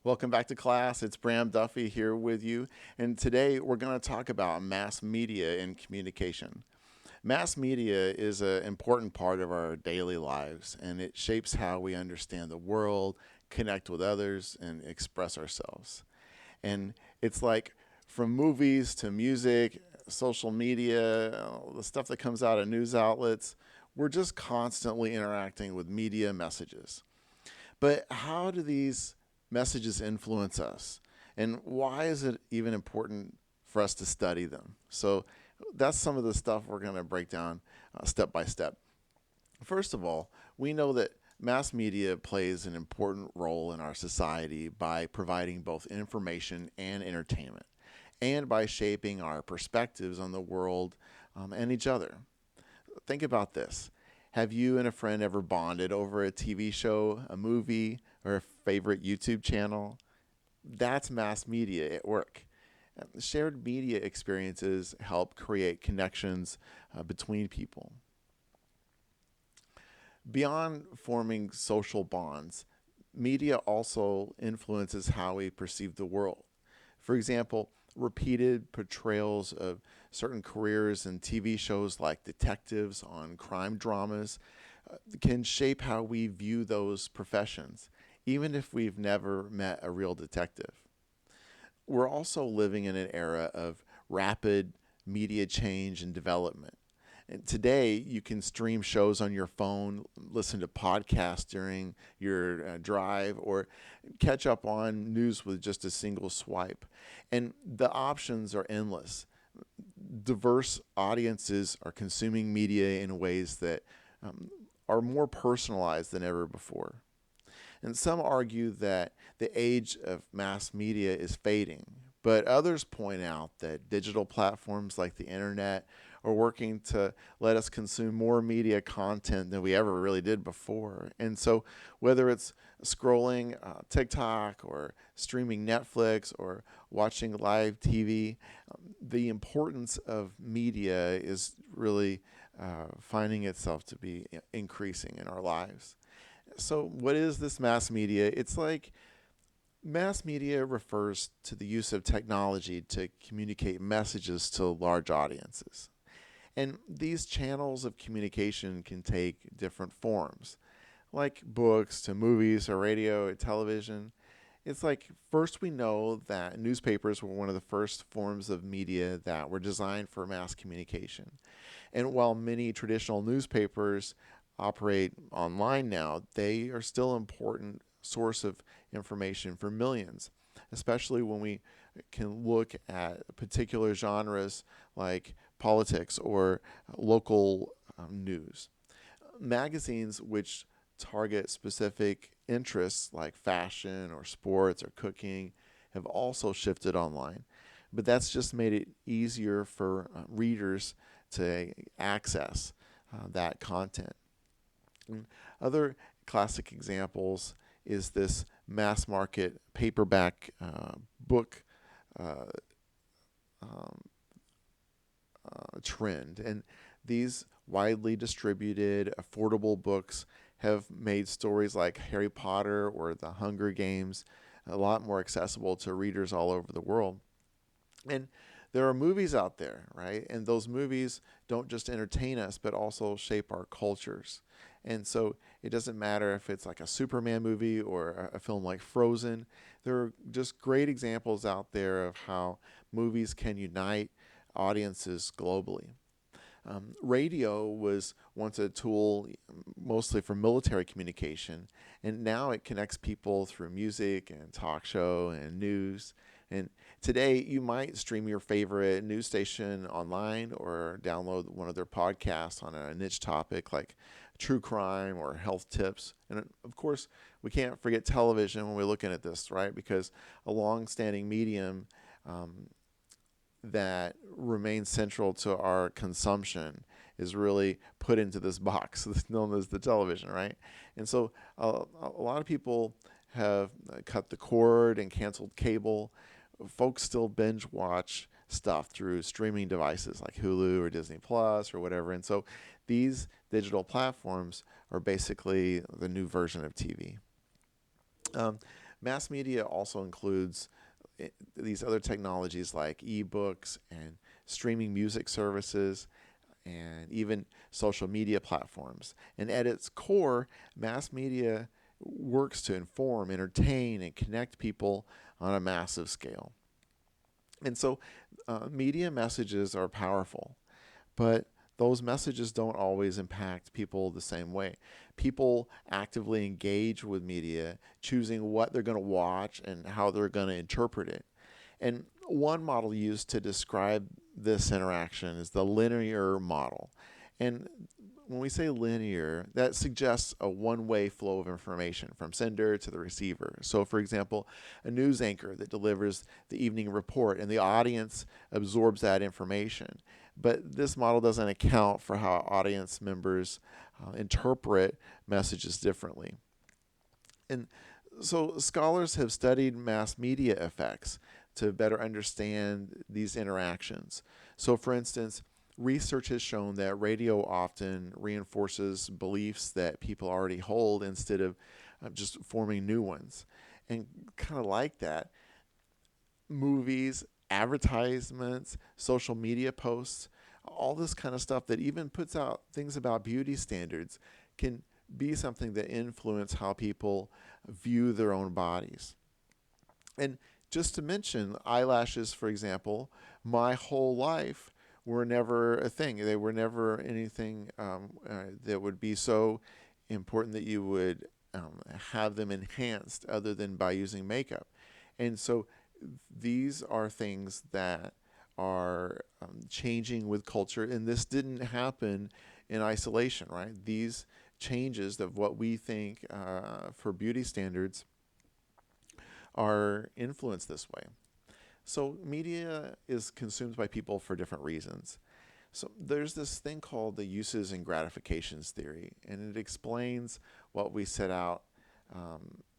Welcome back to class. It's Bram Duffee here with you. And today we're going to talk about mass media and communication. Mass media is an important part of our daily lives, and it shapes how we understand the world, connect with others, and express ourselves. And it's like from movies to music, social media, the stuff that comes out of news outlets, we're just constantly interacting with media messages. But how do these messages influence us? And why is it even important for us to study them? So that's some of the stuff we're going to break down step by step. First of all, we know that mass media plays an important role in our society by providing both information and entertainment, and by shaping our perspectives on the world and each other. Think about this. Have you and a friend ever bonded over a TV show, a movie, or a favorite YouTube channel? That's mass media at work. Shared media experiences help create connections between people. Beyond forming social bonds, media also influences how we perceive the world. For example, repeated portrayals of certain careers in TV shows like detectives on crime dramas can shape how we view those professions, even if we've never met a real detective. We're also living in an era of rapid media change and development. And today, you can stream shows on your phone, listen to podcasts during your drive, or catch up on news with just a single swipe. And the options are endless. Diverse audiences are consuming media in ways that um, are more personalized than ever before. And some argue that the age of mass media is fading, but others point out that digital platforms like the internet are working to let us consume more media content than we ever really did before. And so, whether it's scrolling TikTok or streaming Netflix or watching live TV, the importance of media is really finding itself to be increasing in our lives. So, what is this mass media? It's like mass media refers to the use of technology to communicate messages to large audiences. And these channels of communication can take different forms, like books to movies or radio or television. It's like first we know that newspapers were one of the first forms of media that were designed for mass communication. And while many traditional newspapers operate online now, they are still an important source of information for millions, especially when we can look at particular genres like politics or local news. Magazines which target specific interests like fashion or sports or cooking have also shifted online. But that's just made it easier for readers to access that content. And other classic examples is this mass market paperback book uh, um, trend. And these widely distributed, affordable books have made stories like Harry Potter or The Hunger Games a lot more accessible to readers all over the world. And there are movies out there, right? And those movies don't just entertain us, but also shape our cultures. And so it doesn't matter if it's like a Superman movie or a film like Frozen. There are just great examples out there of how movies can unite audiences globally. Radio was once a tool mostly for military communication, and now it connects people through music and talk show and news. And today, you might stream your favorite news station online or download one of their podcasts on a niche topic like true crime or health tips. And of course, we can't forget television when we're looking at this, right? Because a long-standing medium um, that remains central to our consumption is really put into this box that's known as the television, right? And so a lot of people have cut the cord and canceled cable. Folks still binge watch stuff through streaming devices like Hulu or Disney Plus or whatever. And so these digital platforms are basically the new version of TV. Um, Mass media also includes these other technologies like ebooks and streaming music services and even social media platforms. And at its core, mass media works to inform, entertain, and connect people on a massive scale. And so, media messages are powerful, but those messages don't always impact people the same way. People actively engage with media, choosing what they're going to watch and how they're going to interpret it. And one model used to describe this interaction is the linear model. And when we say linear, that suggests a one-way flow of information from sender to the receiver. So, for example, a news anchor that delivers the evening report and the audience absorbs that information. But this model doesn't account for how audience members interpret messages differently. And so scholars have studied mass media effects to better understand these interactions. So, for instance, research has shown that radio often reinforces beliefs that people already hold instead of just forming new ones. And kind of like that, movies, advertisements, social media posts, all this kind of stuff that even puts out things about beauty standards can be something that influence how people view their own bodies. And just to mention eyelashes, for example, my whole life were never a thing. They were never anything that would be so important that you would have them enhanced other than by using makeup. And so these are things that are changing with culture, and this didn't happen in isolation, right? These changes of what we think for beauty standards are influenced this way. So media is consumed by people for different reasons. So there's this thing called the uses and gratifications theory, and it explains what we set out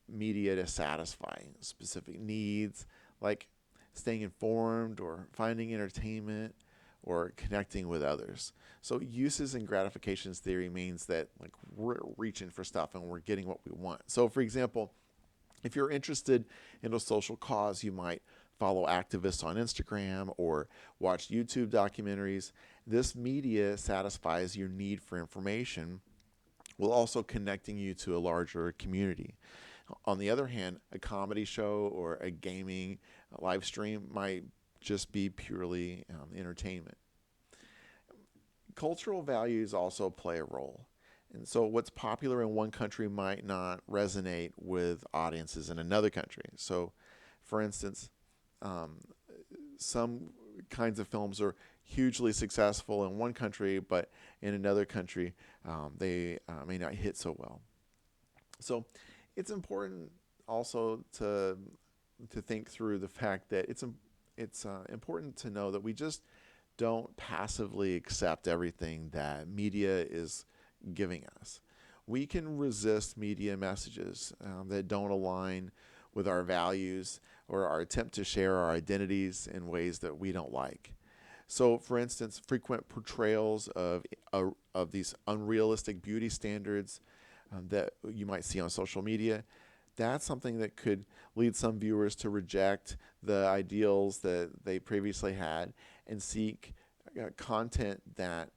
media to satisfy specific needs, like staying informed or finding entertainment or connecting with others. So uses and gratifications theory means that like we're reaching for stuff and we're getting what we want. So for example, if you're interested in a social cause, you might follow activists on Instagram or watch YouTube documentaries. This media satisfies your need for information while also connecting you to a larger community. On the other hand, a comedy show or a gaming live stream might just be purely entertainment. Cultural values also play a role. And so what's popular in one country might not resonate with audiences in another country. So, for instance, some kinds of films are hugely successful in one country, but in another country, they may not hit so well. So it's important also to think through the fact that it's important to know that we just don't passively accept everything that media is giving us. We can resist media messages that don't align with our values or our attempt to share our identities in ways that we don't like. So, for instance, frequent portrayals of these unrealistic beauty standards that you might see on social media, that's something that could lead some viewers to reject the ideals that they previously had and seek content that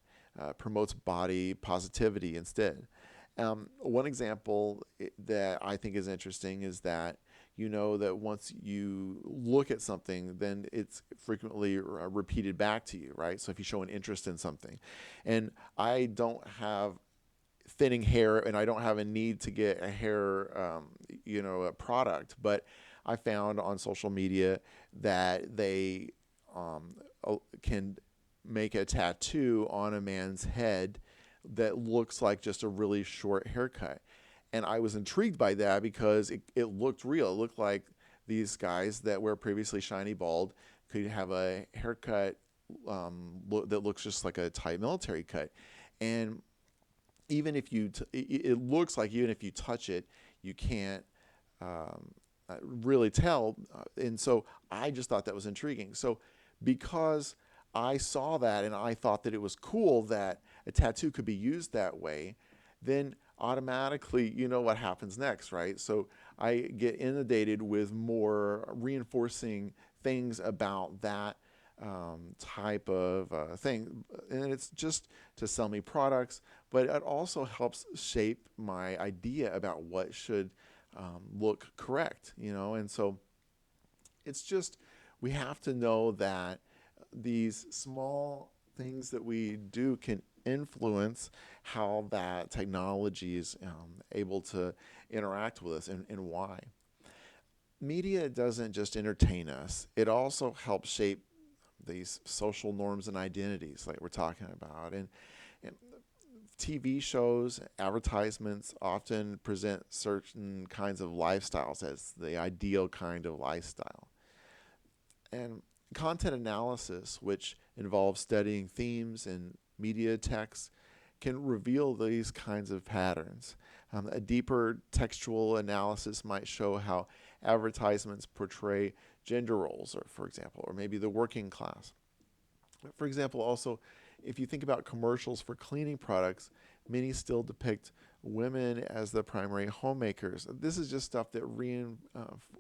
promotes body positivity instead. One example that I think is interesting is that you know that once you look at something, then it's frequently repeated back to you, right? So if you show an interest in something, and I don't have thinning hair and I don't have a need to get a hair, a product, but I found on social media that they can make a tattoo on a man's head that looks like just a really short haircut. And I was intrigued by that because it looked real. It looked like these guys that were previously shiny bald could have a haircut that looks just like a tight military cut. And even if it looks like even if you touch it, you can't really tell. And so I just thought that was intriguing. So because I saw that and I thought that it was cool that a tattoo could be used that way, then automatically, you know what happens next, right? So I get inundated with more reinforcing things about that type of thing. And it's just to sell me products, but it also helps shape my idea about what should look correct, And so it's just, we have to know that these small things that we do can influence how that technology is able to interact with us and why. Media doesn't just entertain us, it also helps shape these social norms and identities like we're talking about. And TV shows, advertisements often present certain kinds of lifestyles as the ideal kind of lifestyle. And content analysis, which involves studying themes and media texts, can reveal these kinds of patterns. A deeper textual analysis might show how advertisements portray gender roles, or for example, or maybe the working class. For example, also, if you think about commercials for cleaning products, many still depict women as the primary homemakers. This is just stuff that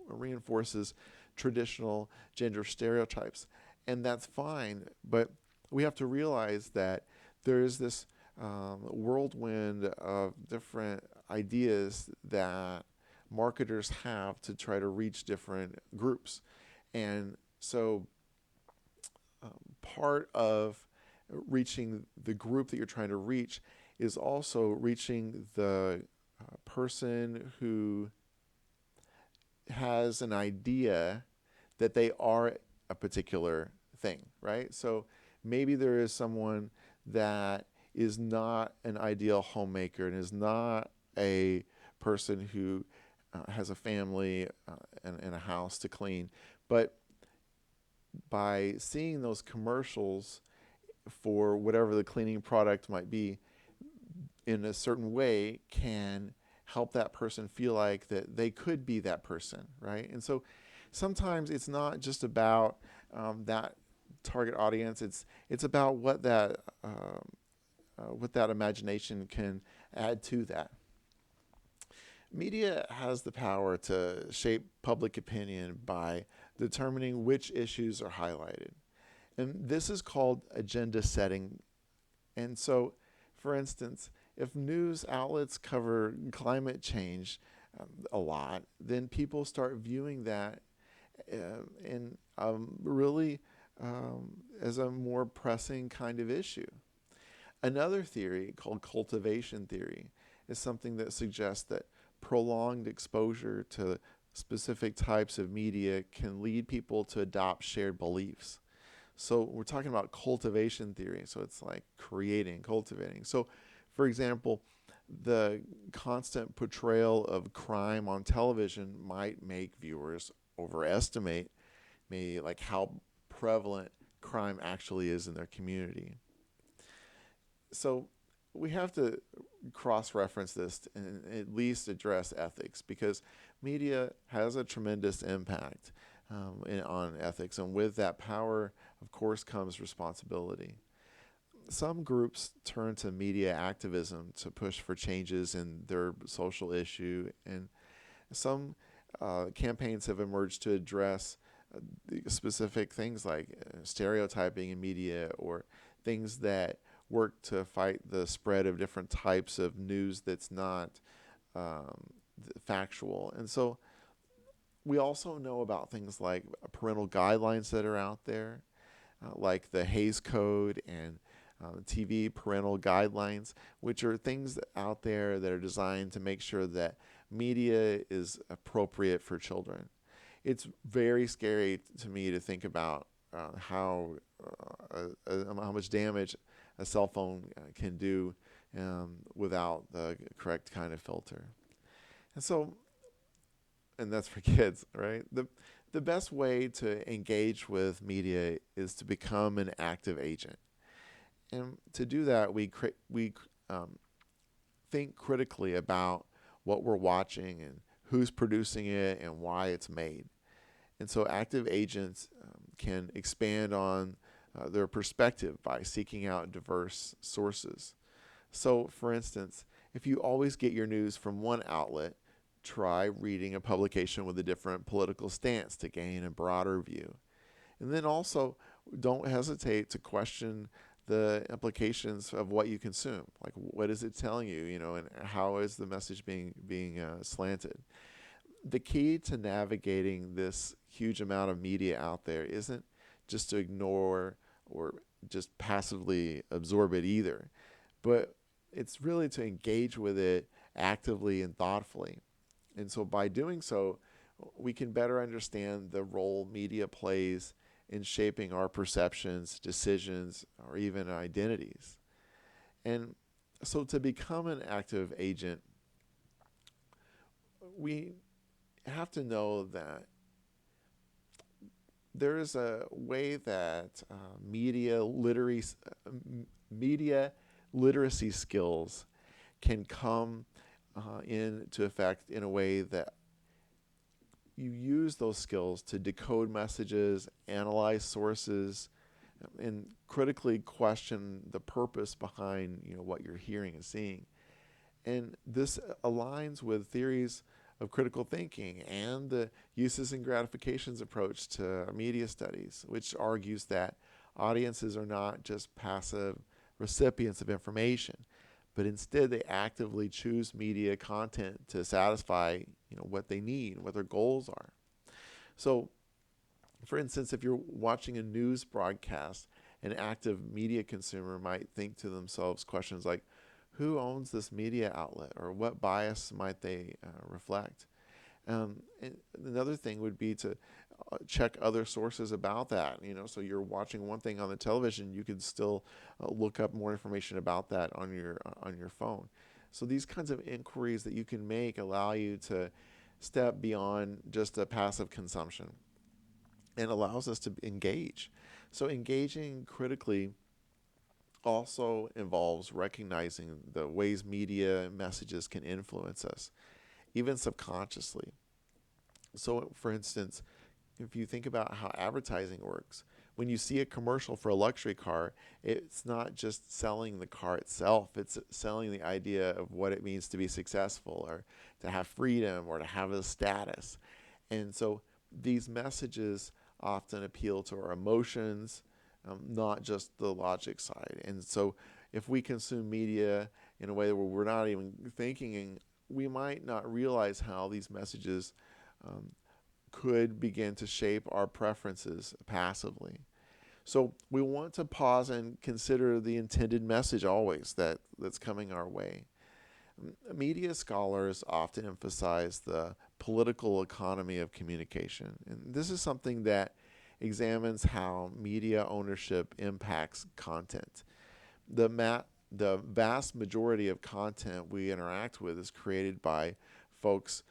reinforces traditional gender stereotypes, and that's fine. But we have to realize that there is this whirlwind of different ideas that marketers have to try to reach different groups. And so part of reaching the group that you're trying to reach is also reaching the person who has an idea that they are a particular thing, right? So maybe there is someone that is not an ideal homemaker and is not a person who has a family and a house to clean. But by seeing those commercials for whatever the cleaning product might be in a certain way can help that person feel like that they could be that person, right? And so sometimes it's not just about that target audience. It's about what that imagination can add to that. Media has the power to shape public opinion by determining which issues are highlighted. And this is called agenda setting. And so, for instance, if news outlets cover climate change a lot, then people start viewing that in really as a more pressing kind of issue. Another theory called cultivation theory is something that suggests that prolonged exposure to specific types of media can lead people to adopt shared beliefs. So we're talking about cultivation theory. So it's like creating, cultivating. So, for example, the constant portrayal of crime on television might make viewers overestimate maybe like how prevalent crime actually is in their community. So we have to cross-reference this and at least address ethics, because media has a tremendous impact on ethics, and with that power, of course, comes responsibility. Some groups turn to media activism to push for changes in their social issue, and some campaigns have emerged to address specific things like stereotyping in media, or things that work to fight the spread of different types of news that's not factual. And so we also know about things like parental guidelines that are out there, like the Hays Code and TV parental guidelines, which are things out there that are designed to make sure that media is appropriate for children. It's very scary to me to think about how much damage a cell phone can do without the correct kind of filter. And so, and that's for kids, right? The best way to engage with media is to become an active agent. And to do that, we think critically about what we're watching and who's producing it and why it's made. And so active agents can expand on their perspective by seeking out diverse sources. So, for instance, if you always get your news from one outlet, try reading a publication with a different political stance to gain a broader view. And then also, don't hesitate to question the implications of what you consume. Like, what is it telling you, and how is the message being slanted? The key to navigating this huge amount of media out there isn't just to ignore or just passively absorb it either, but it's really to engage with it actively and thoughtfully. And so by doing so, we can better understand the role media plays in shaping our perceptions, decisions, or even identities. And so to become an active agent, we have to know that there is a way that media literacy skills can come into effect in a way that you use those skills to decode messages, analyze sources, and critically question the purpose behind what you're hearing and seeing. And this aligns with theories of critical thinking and the uses and gratifications approach to media studies, which argues that audiences are not just passive recipients of information, but instead they actively choose media content to satisfy what they need, what their goals are. So, for instance, if you're watching a news broadcast, an active media consumer might think to themselves questions like, who owns this media outlet, or what bias might they reflect? And another thing would be to check other sources about that. So you're watching one thing on the television, you could still look up more information about that on your phone. So these kinds of inquiries that you can make allow you to step beyond just a passive consumption and allows us to engage. So engaging critically also involves recognizing the ways media messages can influence us, even subconsciously. So, for instance, if you think about how advertising works, when you see a commercial for a luxury car, it's not just selling the car itself, it's selling the idea of what it means to be successful or to have freedom or to have a status. And so these messages often appeal to our emotions, not just the logic side. And so if we consume media in a way where we're not even thinking, we might not realize how these messages could begin to shape our preferences passively. So we want to pause and consider the intended message always that's coming our way. Media scholars often emphasize the political economy of communication. And this is something that examines how media ownership impacts content. The vast majority of content we interact with is created by folks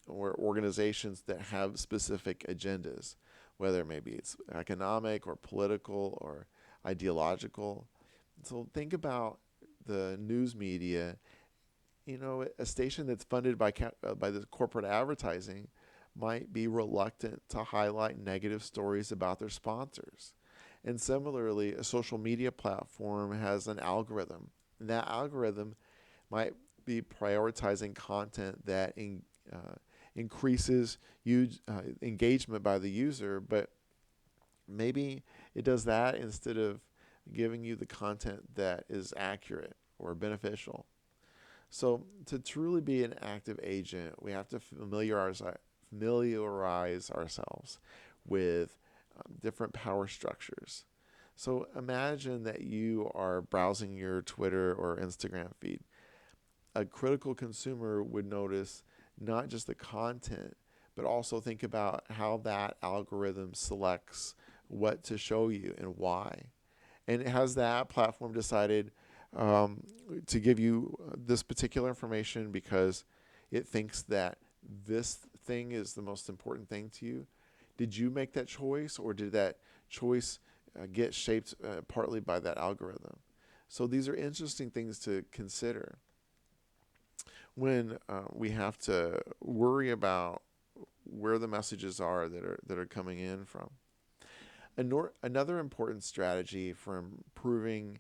or organizations that have specific agendas, whether maybe it's economic or political or ideological. So think about the news media. A station that's funded by the corporate advertising might be reluctant to highlight negative stories about their sponsors. And similarly, a social media platform has an algorithm. And that algorithm might be prioritizing content that increases engagement by the user, but maybe it does that instead of giving you the content that is accurate or beneficial. So to truly be an active agent, we have to familiarize ourselves with different power structures. So imagine that you are browsing your Twitter or Instagram feed. A critical consumer would notice not just the content, but also think about how that algorithm selects what to show you and why. And has that platform decided to give you this particular information because it thinks that this thing is the most important thing to you? Did you make that choice, or did that choice get shaped partly by that algorithm? So these are interesting things to consider when we have to worry about where the messages are that are coming in from. Another important strategy for improving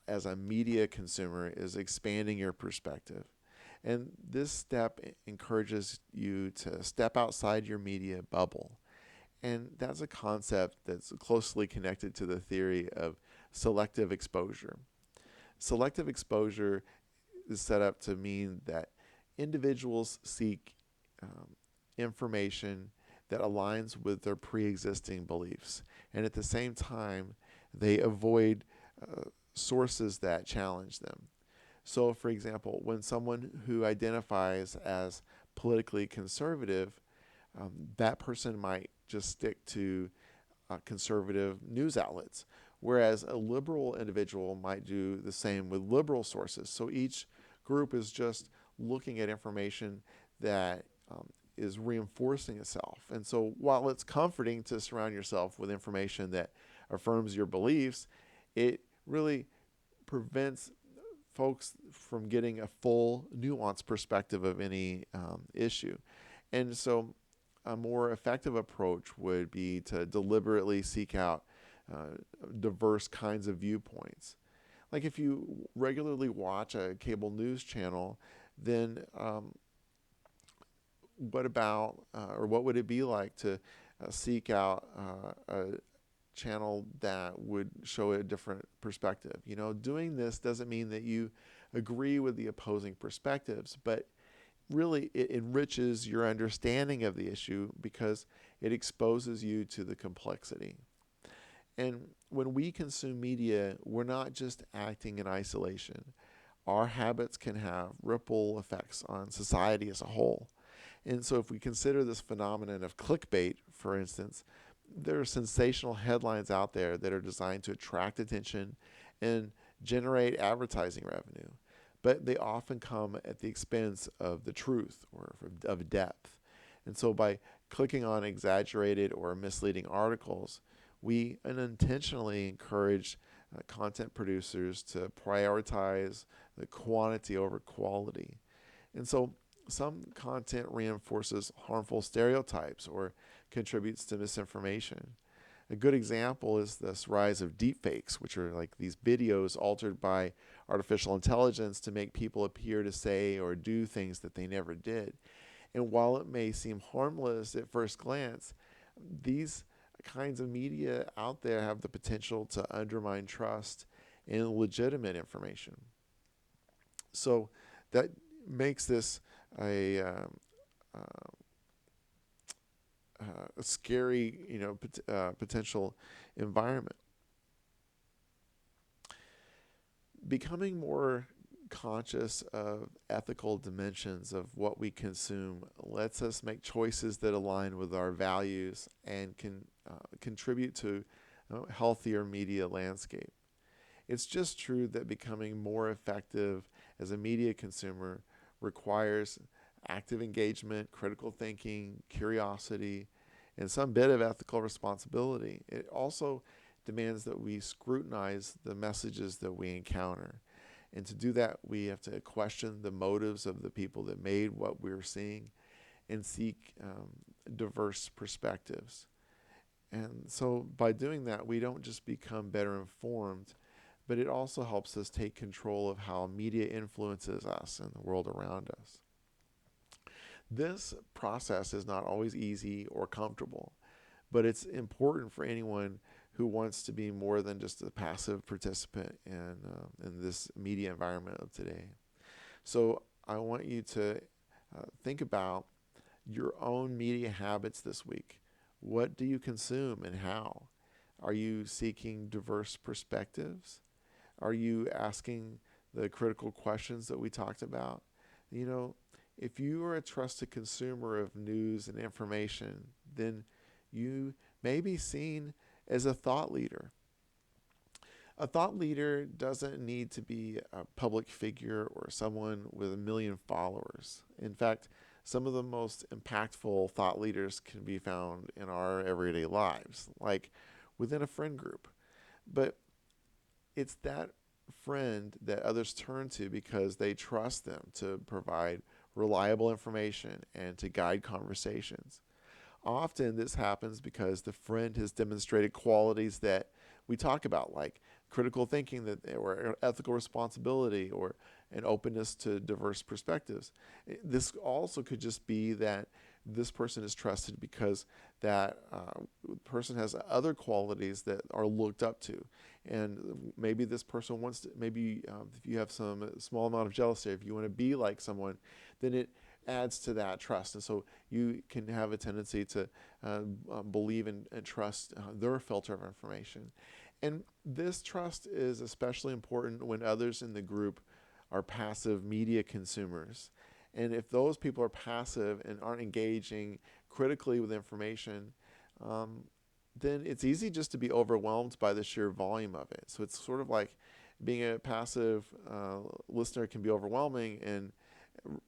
as a media consumer is expanding your perspective. And this step encourages you to step outside your media bubble. And that's a concept that's closely connected to the theory of selective exposure. Selective exposure is set up to mean that individuals seek um, information that aligns with their pre existing beliefs. And at the same time, they avoid sources that challenge them. So, for example, when someone who identifies as politically conservative, that person might just stick to conservative news outlets, whereas a liberal individual might do the same with liberal sources. So each group is just looking at information that is reinforcing itself. And so while it's comforting to surround yourself with information that affirms your beliefs, it really prevents folks from getting a full, nuanced perspective of any issue. And so a more effective approach would be to deliberately seek out diverse kinds of viewpoints. Like if you regularly watch a cable news channel, then what would it be like to seek out a channel that would show a different perspective? Doing this doesn't mean that you agree with the opposing perspectives, but really it enriches your understanding of the issue because it exposes you to the complexity. And when we consume media, we're not just acting in isolation. Our habits can have ripple effects on society as a whole. And so if we consider this phenomenon of clickbait, for instance, there are sensational headlines out there that are designed to attract attention and generate advertising revenue. But they often come at the expense of the truth or of depth. And so by clicking on exaggerated or misleading articles, we unintentionally encourage content producers to prioritize the quantity over quality. And so some content reinforces harmful stereotypes or contributes to misinformation. A good example is this rise of deepfakes, which are like these videos altered by artificial intelligence to make people appear to say or do things that they never did. And while it may seem harmless at first glance, these kinds of media out there have the potential to undermine trust in legitimate information. So that makes this a scary, potential environment. Becoming more conscious of ethical dimensions of what we consume lets us make choices that align with our values and can contribute to a healthier media landscape. It's just true that becoming more effective as a media consumer requires active engagement, critical thinking, curiosity, and some bit of ethical responsibility. It also demands that we scrutinize the messages that we encounter. And to do that, we have to question the motives of the people that made what we're seeing and seek diverse perspectives. And so by doing that, we don't just become better informed, but it also helps us take control of how media influences us and the world around us. This process is not always easy or comfortable, but it's important for anyone who wants to be more than just a passive participant in this media environment of today. So I want you to think about your own media habits this week. What do you consume and how? Are you seeking diverse perspectives? Are you asking the critical questions that we talked about? If you are a trusted consumer of news and information, then you may be seen as a thought leader. A thought leader doesn't need to be a public figure or someone with a million followers. In fact, some of the most impactful thought leaders can be found in our everyday lives, like within a friend group. But it's that friend that others turn to because they trust them to provide reliable information and to guide conversations. Often this happens because the friend has demonstrated qualities that we talk about, like critical thinking or ethical responsibility or an openness to diverse perspectives. This also could just be that this person is trusted because that person has other qualities that are looked up to, and maybe this person wants to. Maybe if you have some small amount of jealousy, if you want to be like someone, then it adds to that trust, and so you can have a tendency to believe and trust their filter of information. And this trust is especially important when others in the group are passive media consumers. And if those people are passive and aren't engaging critically with information, then it's easy just to be overwhelmed by the sheer volume of it. So it's sort of like being a passive listener can be overwhelming, and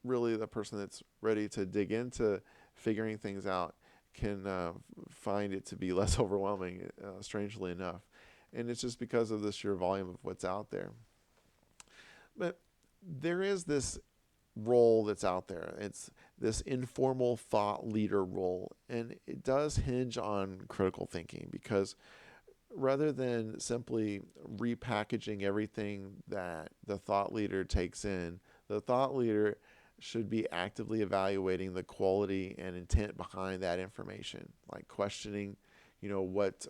really the person that's ready to dig into figuring things out can find it to be less overwhelming, strangely enough. And it's just because of the sheer volume of what's out there. But there is this role that's out there. It's this informal thought leader role, and it does hinge on critical thinking, because rather than simply repackaging everything that the thought leader takes in, the thought leader should be actively evaluating the quality and intent behind that information, like questioning, what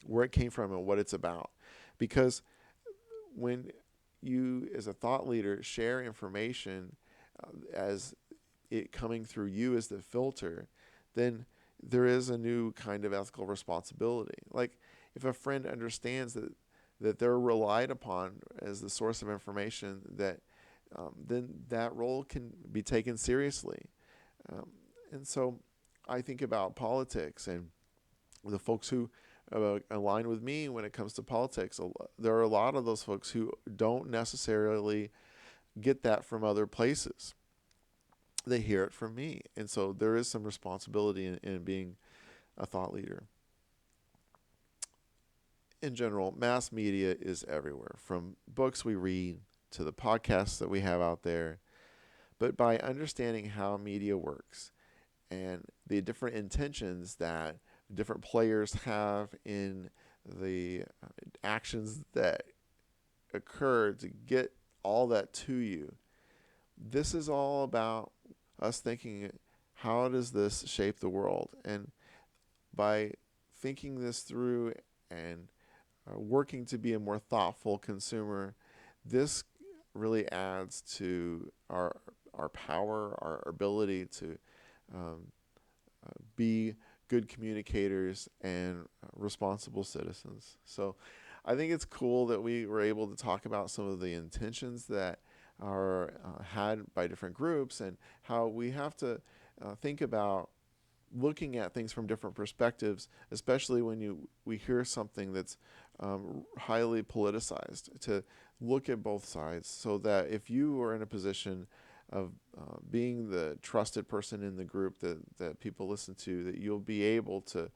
where it came from and what it's about. Because when you, as a thought leader, share information as it coming through you as the filter, then there is a new kind of ethical responsibility. Like if a friend understands that they're relied upon as the source of information, that then that role can be taken seriously. And so I think about politics and the folks who align with me when it comes to politics. There are a lot of those folks who don't necessarily get that from other places. They hear it from me. And so there is some responsibility in being a thought leader. In general, mass media is everywhere, from books we read to the podcasts that we have out there. But by understanding how media works and the different intentions that different players have in the actions that occur to get all that to you, this is all about us thinking, how does this shape the world? And by thinking this through and working to be a more thoughtful consumer, this really adds to our power, our ability to be good communicators and responsible citizens. So I think it's cool that we were able to talk about some of the intentions that are had by different groups, and how we have to think about looking at things from different perspectives, especially when we hear something that's highly politicized, to look at both sides, so that if you are in a position of being the trusted person in the group that people listen to, that you'll be able to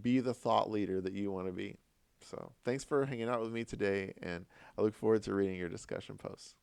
be the thought leader that you want to be. So thanks for hanging out with me today, and I look forward to reading your discussion posts.